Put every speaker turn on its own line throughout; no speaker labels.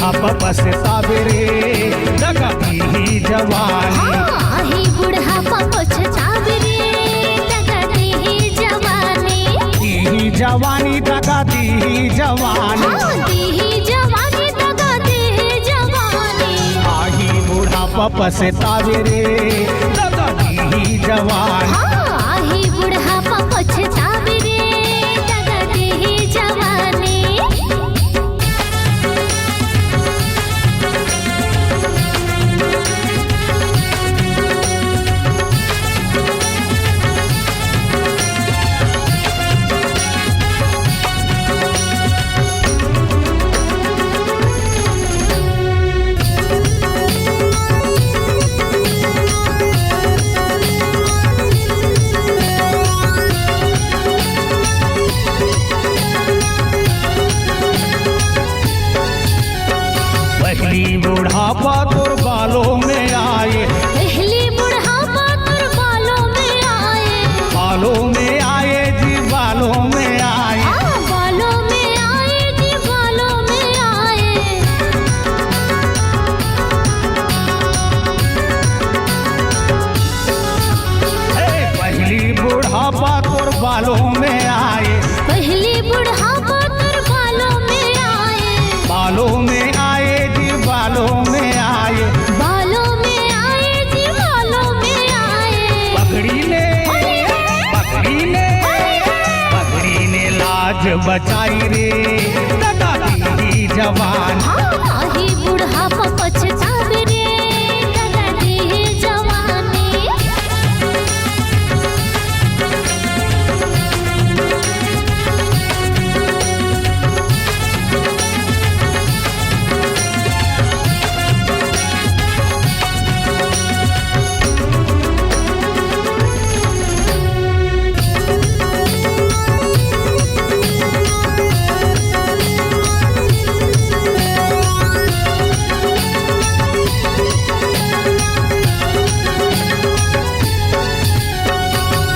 बुढ़ापा पछतावे रे दगा दी जवानी।
आही बुढ़ापा पछतावे रे दगा दी जवानी।
दी जवानी दगा दी जवानी।
दी जवानी दगा दी जवानी।
आही बुढ़ापा पछतावे रे दगा दी जवानी।
आही बुढ़ापा पछतावे रे दगा दी जवानी।
पहली बुढ़ापा तोर बालों में आए।
पहली बुढ़ापा तोर बालों में आए।
बालों में आए जी बालों में आए।
बालों में आए जी बालों में आए।
पहली बुढ़ापा तोर बालों में आए।
पहली बुढ़ापा तोर बालों में आए।
बालों में आए जी बालों में आए।
बालों में आए जी बालों में आए।
पगड़ी ने लाज बचाई रे दगा दी जवानी।
आही बुढ़ापा पछतावे रे दगा दी जवानी।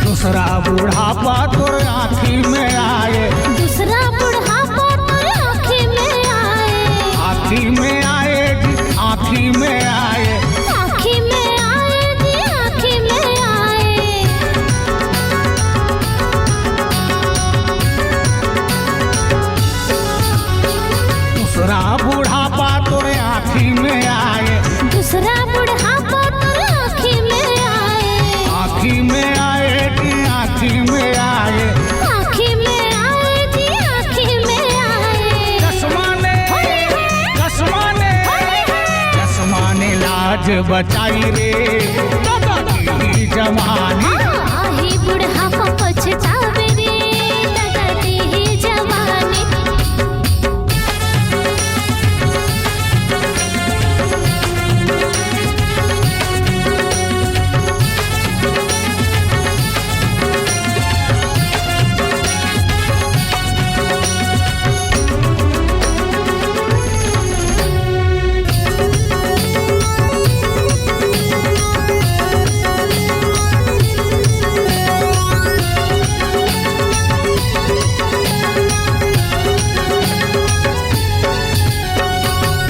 दूसरा बुढ़ापा तोर आँखी में आए।
दूसरा बुढ़ापा तोर आँखी में आए।
आँखी में आए जी आँखी में आए।
आँखी में आए जी आँखी में आए।
दूसरा बुढ़ापा तोर आँखी में आए।
दूसरा बुढ़ापा तोर आँखी में आए।
आँखी में आए जी आँखी में आए।
आँखी में आए जी आँखी में आए।
चश्मा ने लाज बचाई रे दगा दी जवानी।
आही बुढ़ापा पछतावे रे दगा दी जवानी।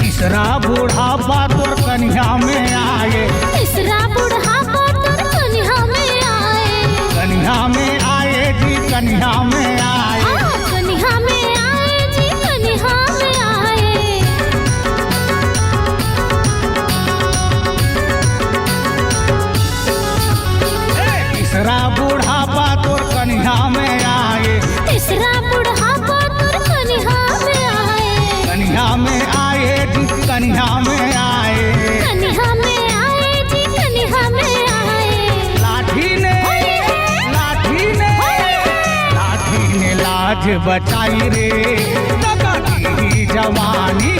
तीसरा बुढ़ापा तोर कन्या में आए।
तीसरा बुढ़ापा तोर कन्या में आए।
कन्या में आए जी कन्या में आए।
कन्या में आए जी कन्या में आए।
तीसरा बुढ़ापा तोर कन्या में आए।
तीसरा बुढ़ापा तोर कन्या में आए।
कन्या में आए जी कन्या में आए।
कन्या में आए जी कन्या में आए।
लाठी ने लाज बचाई रे दगा दी जवानी।